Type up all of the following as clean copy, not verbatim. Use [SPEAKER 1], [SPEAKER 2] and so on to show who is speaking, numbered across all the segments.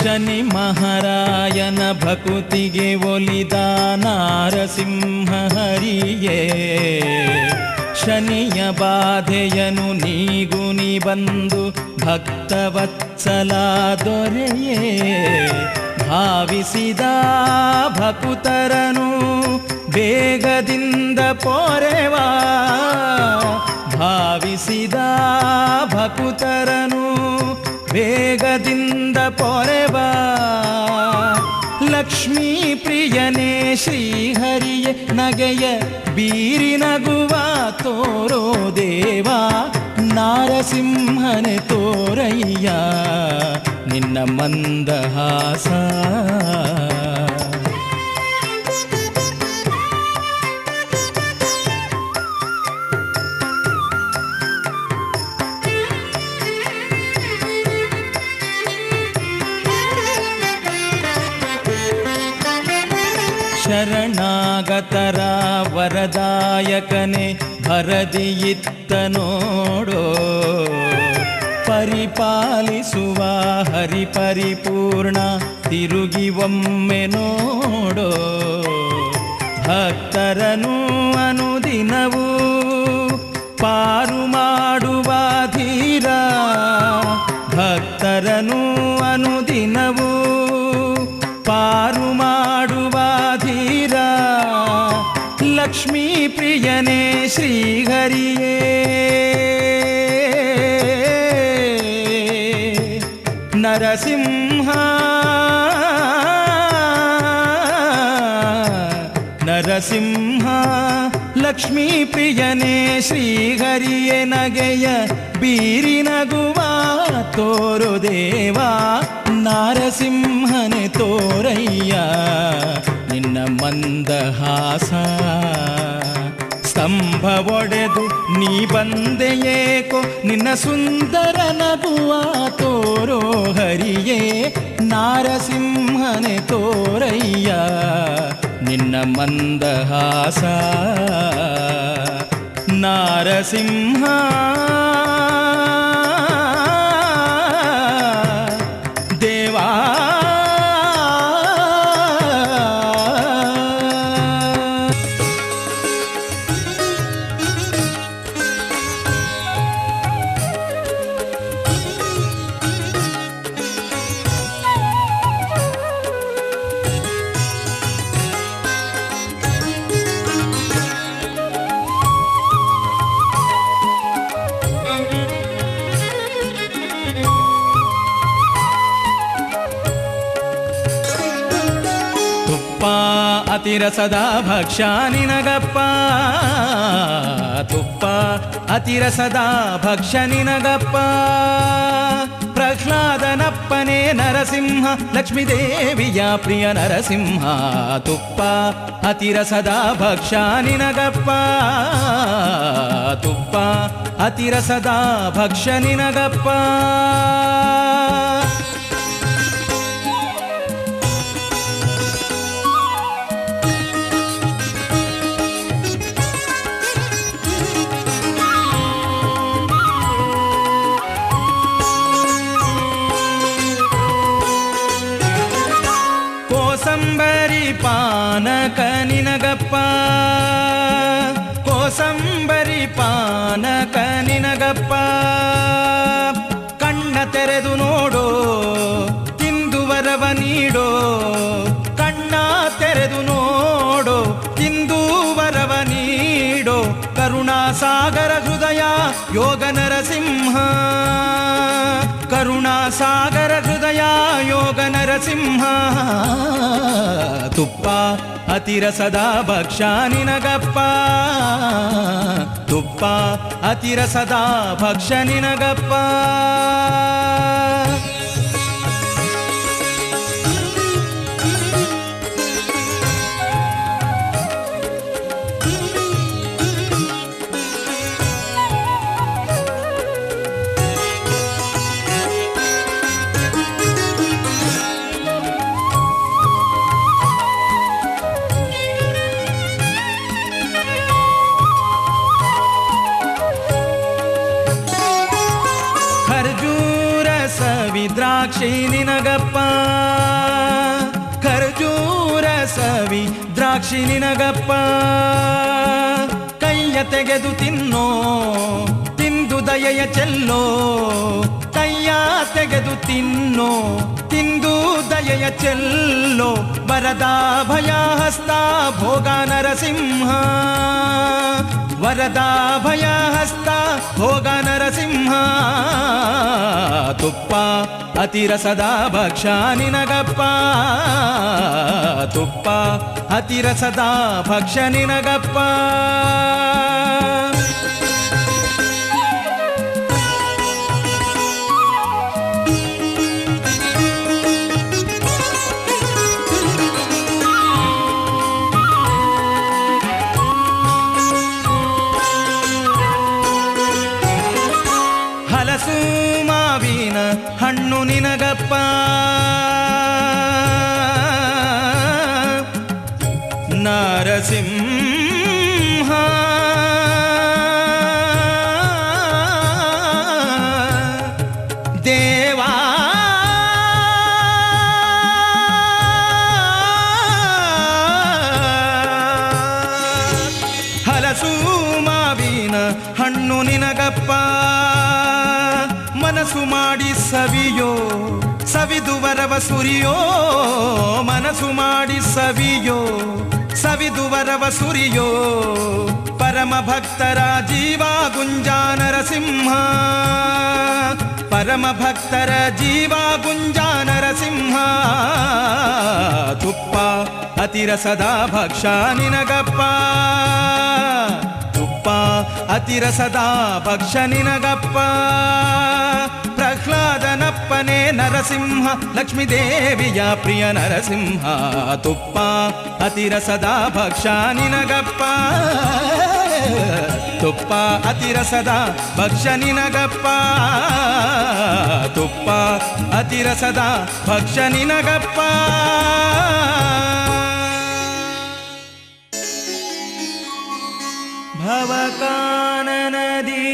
[SPEAKER 1] ಶನಿ ಮಹಾರಾಯನ ಭಕುತಿಗೆ ಒಲಿದ ನಾರಸಿಂಹ ಹರಿಯೇ, ಶನಿಯ ಬಾಧೆಯನು ನೀಗುನಿ ಬಂದು ಭಕ್ತವತ್ಸಲ ದೊರೆಯೇ, ಭಾವಿಸಿದ ಭಕುತರನು ಬೇಗದಿಂದ ಪೊರೆವಾ, ಭಾವಿಸಿದ ಭಕುತರನು ಬೇಗದಿಂದ ಪೊರೆವಾ. ಲಕ್ಷ್ಮೀ ಪ್ರಿಯನೇ ಶ್ರೀಹರಿಯೇ ನಗೆಯ ಬೀರಿ ನಗುವ ತೋರೋ ದೇವಾ, ನಾರಸಿಂಹನೆ ತೋರಯ್ಯ ನಿನ್ನ ಮಂದಹಾಸ. ಶರಣಾಗತರ ವರದಾಯಕನೆ ಭರದಿಯಿತ್ತ ನೋಡೋ, ಪರಿಪಾಲಿಸುವ ಹರಿ ಪರಿಪೂರ್ಣ ತಿರುಗಿ ಒಮ್ಮೆ ನೋಡೋ. ಭಕ್ತರನು ಅನುದಿನವೂ ಪಾರು ಮಾಡುವ ಧೀರ, ಭಕ್ತರನು ಅನುದಿನವೂ ಪಾರು ಮಾಡುವ ಧೀರ. ಲಕ್ಷ್ಮೀ ಪ್ರಿಯನೇ ಶ್ರೀಹರಿಯೇ, ನರಸಿಂಹ ನರಸಿಂಹ. ಲಕ್ಷ್ಮೀ ಪ್ರಿಯನೇ ಶ್ರೀಹರಿಯೇ ನಗೆಯ ಬೀರಿ ನಗುವ ತೋರು ದೇವಾ, ನಾರಸಿಂಹನೆ ತೋರಯ್ಯ ನಿನ್ನ ಮಂದಹಾಸ. ಸ್ತಂಭ ಒಡೆದು ನೀ ಬಂದೆಯೇಕೋ ನಿನ್ನ ಸುಂದರ ನಗುವ ತೋರೋ ಹರಿಯೇ, ನಾರಸಿಂಹನೆ ತೋರಯ್ಯ ನಿನ್ನ ಮಂದಹಾಸ. ನಾರಸಿಂಹ ದೇವಾ. ಅತಿರಸದ ಭಕ್ಷ್ಯ ನಿನಗಪ್ಪ, ತುಪ್ಪ ಅತಿರಸದ ಭಕ್ಷ್ಯ ನಿನಗಪ್ಪ. ಪ್ರಹ್ಲಾದನಪ್ಪನೇ ನರಸಿಂಹ, ಲಕ್ಷ್ಮೀದೇವಿಯ ಪ್ರಿಯ ನರಸಿಂಹ. ತುಪ್ಪ ಅತಿರಸದ ಭಕ್ಷ್ಯ ನಿನಗಪ್ಪ, ತುಪ್ಪ ಅತಿರಸದ ಭಕ್ಷ್ಯ ನಿನಗಪ್ಪ. ಕೋಸಂಬರಿ ಪಾನಕ ನಿನಗಪ್ಪ, ಕೋಸಂಬರಿ ಪಾನಕ ನಿನಗಪ್ಪ. ಕಣ್ಣ ತೆರೆದು ನೋಡೋ ತಿಂದು ವರವ ನೀಡೋ, ಕಣ್ಣ ತೆರೆದು ನೋಡೋ ತಿಂದು ವರವ ನೀಡೋ. ಕರುಣಾಸಾಗರ ಹೃದಯ ಯೋಗ ನರಸಿಂಹ, ಕರುಣಾಸಾಗರ ಹೃದಯ ಯೋಗ ನರಸಿಂಹ. ತುಪ್ಪ ಅತಿರಸದ ಭಕ್ಷ್ಯ ನಿನಗಪ್ಪ, ತುಪ್ಪ ಅತಿರಸದ ಭಕ್ಷ್ಯ ನಿನಗಪ್ಪ. ದ್ರಾಕ್ಷಿ ನಿನಗಪ್ಪ ಖರ್ಜೂರ ಸವಿ ದ್ರಾಕ್ಷಿ ನಿನಗಪ್ಪ ಕೈಯ ತೆಗೆದು ತಿನ್ನೋ ತಿಂದು ದಯೆಯ ಚೆಲ್ಲೋ ಕೈಯ ತೆಗೆದು ತಿನ್ನೋ ತಿಂದು ದಯೆಯ ಚೆಲ್ಲೋ ವರದ ಭಯ ಹಸ್ತ ಭೋಗ ನರಸಿಂಹ ವರದ ಭಯ ಹಸ್ತ ಭೋಗ ನರಸಿಂಹ ತುಪ್ಪ ಅತಿರಸದ ಭಕ್ಷ ನಿನಗಪ್ಪ ತುಪ್ಪ ಅತಿರಸದ ಭಕ್ಷ ನಿನಗಪ್ಪ ಹಲಸು ಮಾವಿನ ಹಣ್ಣು ನಿನಗಪ್ಪ ನರಸಿಂಹ ದೇವಾ ಹಲಸು ಮಾವಿನ ಹಣ್ಣು ನಿನಗಪ್ಪ ಮನಸ್ಸು ಮಾಡಿ ಸವಿಯೋ ಸವಿದು ವರವ ಸುರಿಯೋ ಮನಸ್ಸು ಮಾಡಿ ಸವಿಯೋ ಸವಿದು ವರವ ಸುರಿಯೋ ಪರಮ ಭಕ್ತರ ಜೀವ ಗುಂಜಾ ನರಸಿಂಹ ಪರಮ ಭಕ್ತರ ಜೀವ ಗುಂಜಾ ನರಸಿಂಹ ತುಪ್ಪ ಅತಿರಸದ ಭಕ್ಷ ನಿನಗಪ್ಪ ತುಪ್ಪ ಅತಿರಸದ ಭಕ್ಷ ನಿನಗಪ್ಪ ಪ್ರಹ್ಲಾದನಪ್ಪನೇ ನರಸಿಂಹ ಲಕ್ಷ್ಮೀದೇವಿಯ ಪ್ರಿಯ ನರಸಿಂಹ ತುಪ್ಪ ಅತಿರಸದ ಭಕ್ಷ ನಿನಗಪ್ಪ ತುಪ್ಪ ಅತಿರಸದ ಭಕ್ಷ ನಿನಗಪ್ಪ ತುಪ್ಪ ಅತಿರಸದ ಭಕ್ಷ ನಿನಗಪ್ಪ ಭವಕಾನನದಿ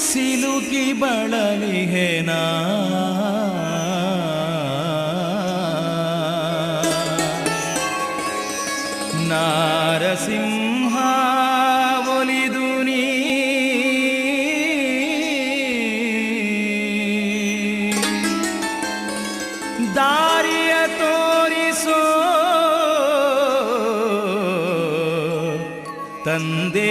[SPEAKER 1] ಸಿಲುಕಿ ಬಳಲಿಹೆನಾ ನಾರಸಿಂಹ ಒಲಿದು ನೀ ದಾರಿಯ ತೋರಿಸೋ ತಂದೆ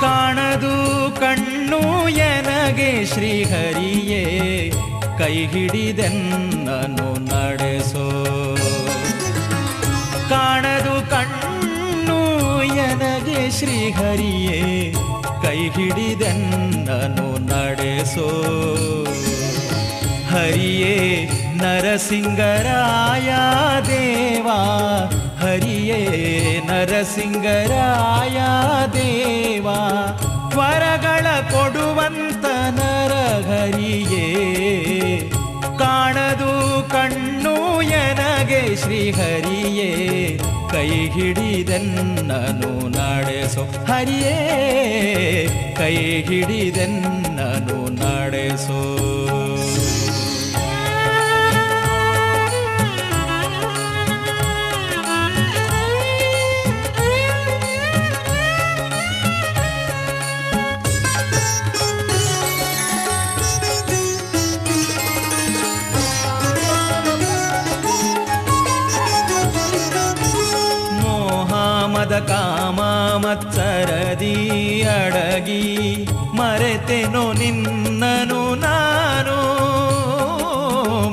[SPEAKER 1] ಕಾಣದು ಕಣ್ಣು ಎನಗೆ ಶ್ರೀಹರಿಯೇ ಕೈ ಹಿಡಿದೆನ್ನನು ನಡೆಸೋ ಕಾಣದು ಕಣ್ಣು ಎನಗೆ ಶ್ರೀಹರಿಯೇ ಕೈ ಹಿಡಿದೆನ್ನನು ನಡೆಸೋ ಹರಿಯೇ ನರಸಿಂಗರಾಯ ದೇವಾ ಹರಿಯೇ ನರಸಿಂಗರಾಯ ದೇವಾ ವರಗಳ ಕೊಡುವಂತ ನರಹರಿಯೇ ಕಾಣದು ಕಣ್ಣು ಎನಗೆ ಶ್ರೀಹರಿಯೇ ಕೈ ಹಿಡಿದೆನ್ನನು ನಡೆಸೋ ಹರಿಯೇ ಕೈ ಹಿಡಿದೆನ್ನನು ನಡೆಸೋ ಮದ ಕಾಮ ಮತ್ಸರದಿ ಅಡಗಿ ಮರೆತೆನೋ ನಿನ್ನನು ನಾನು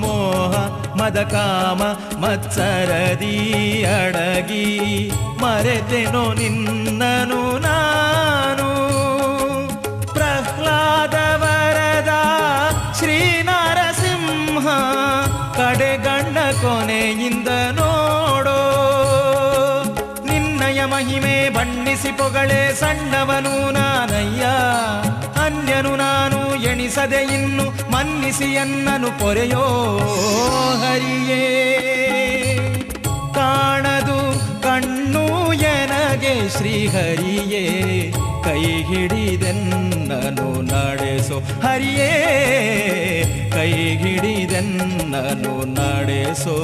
[SPEAKER 1] ಮೋಹ ಮದ ಕಾಮ ಮತ್ಸರದಿ ಅಡಗಿ ಮರೆತೆನೋ ನಿನ್ನನು ನಾನು ಮಹಿಮೆಯಿಂದ ನೋಡೋ. ನಿನ್ನಯ ಮಹಿಮೆ ಬಣ್ಣಿಸಿ ಪೊಗಳೆ ಸಣ್ಣವನು ನಾನಯ್ಯ, ಅನ್ಯನು ನಾನು ಎಣಿಸದೆ ಇನ್ನು ಮನ್ನಿಸಿ ಎನ್ನನು ಪೊರೆಯೋ ಹರಿಯೇ. ಕಾಣದು ಕಣ್ಣು ಎನಗೆ ಶ್ರೀಹರಿಯೇ, ಕೈ ಹಿಡಿದೆನ್ನನು ನಡೆಸೋ ಹರಿಯೇ, ಕೈ ಹಿಡಿದೆನ್ನನು ನಡೆಸೋ.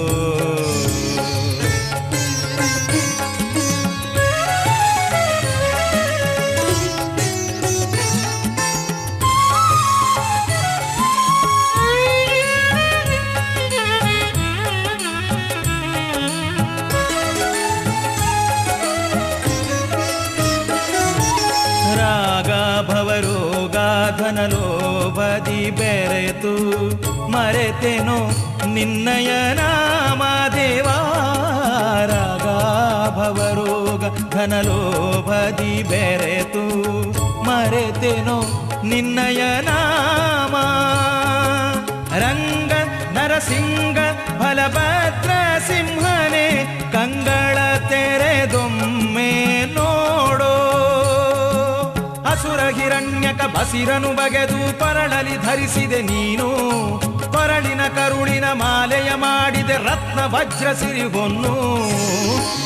[SPEAKER 1] ಭವರೋಗ ಧನಲೋಭದಿ ಬೆರೆತು ಮರೆತೆನೋ ನಿನ್ನಯ ನಾಮ ದೇವಾ. ರಾಗ ಭವರೋಗ ಧನಲೋಭದಿ ಬೆರೆತು ಮರೆತೆನೋ ನಿನ್ನಯ ನಾಮ. ರಂಗ ನರಸಿಂಗ ಬಲಭದ್ರ ಸಿಂಹನೇ, ಕಂಗಳ ತೆರೆದೊಮ್ಮೆ ನೋಡೋ. ಅಸುರ ಹಿರಣ್ಯಕ ಬಸಿರನು ಬಗೆದು ಪರಳಲಿ ಧರಿಸಿದೆ ನೀನು, ಕೊರಳಿನ ಕರುಳಿನ ಮಾಲೆಯ ಮಾಡಿದೆ ರತ್ನ ವಜ್ರ ಸಿರಿಗೊನ್ನು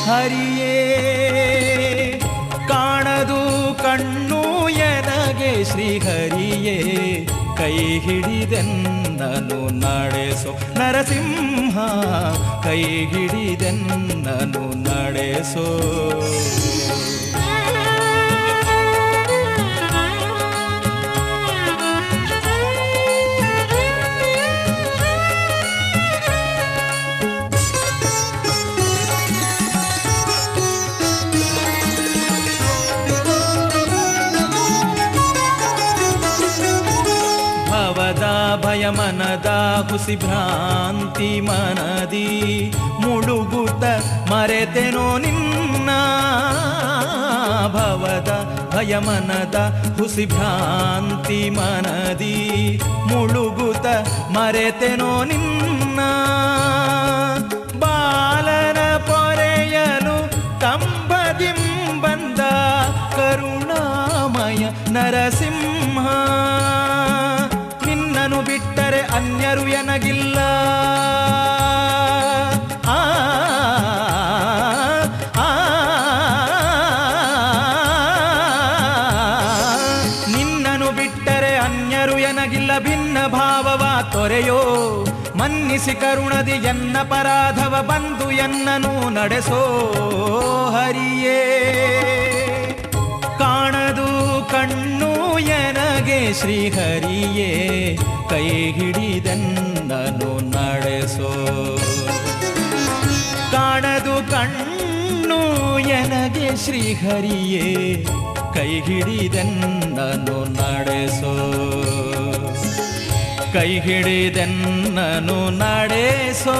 [SPEAKER 1] ಹರಿಯೇ. ಕಾಣದು ಕಣ್ಣು ಎನಗೆ ಶ್ರೀಹರಿಯೇ, ಕೈ ಹಿಡಿದೆನ್ನನು ನಡೆಸೋ ನರಸಿಂಹ, ಕೈ ಹಿಡಿದೆನ್ನನು ನಡೆಸೋ. ಭಯ ಮನದ ಹುಸಿ ಭ್ರಾಂತಿ ಮನದಿ ಮುಳುಗುತ್ತ ಮರೆತೆನೋ ನಿನ್ನ. ಭವದ ಭಯ ಮನದ ಹುಸಿ ಭ್ರಾಂತಿ ಮನದಿ ಮುಳುಗುತ್ತ ಮರೆತೆನೋ ನಿನ್ನ. ಬಾಲನ ಪೊರೆಯಲು ಕಂಬದಿಂಬಂದ ಕರುಣಾಮಯ ನರಸಿಂಹ. ನಿನ್ನನು ಬಿಟ್ಟರೆ ಅನ್ಯರು ಎನಗಿಲ್ಲ. ನಿನ್ನನು ಬಿಟ್ಟರೆ ಅನ್ಯರು ಎನಗಿಲ್ಲ. ಭಿನ್ನ ಭಾವವ ತೊರೆಯೋ ಮನ್ನಿಸಿ ಕರುಣದಿ ಎನ್ನ ಪರಾಧವ ಬಂದು ಎನ್ನನು ನಡೆಸೋ ಹರಿಯೇ. ಕಾಣದು ಕಣ್ಣು ಎನಗೆ ಶ್ರೀಹರಿಯೇ, ಕೈ ಹಿಡಿದೆನ್ನನು ನಡೆಸೋ. ಕಾಣದು ಕಣ್ಣು ಎನಗೆ ಶ್ರೀಹರಿಯೇ, ಕೈ ಹಿಡಿದೆನ್ನನು ನಡೆಸೋ. ಕೈ ಹಿಡಿದೆನ್ನನು ನಡೆಸೋ,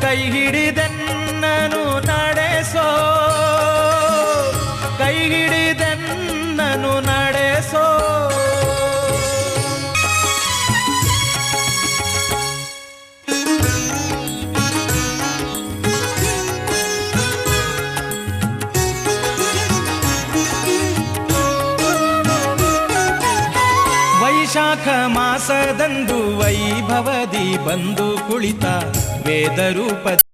[SPEAKER 1] ಕೈ ಹಿಡಿದೆನ್ನನು ನಡೆಸೋ, ಕೈ ಹಿಡಿದೆನ್ನನು ನಡೆಸೋ. ವೈಶಾಖ ಮಾಸದಂದು ವೈಭವದಿ ಬಂದು ಕುಳಿತ ವೇದ ರೂಪ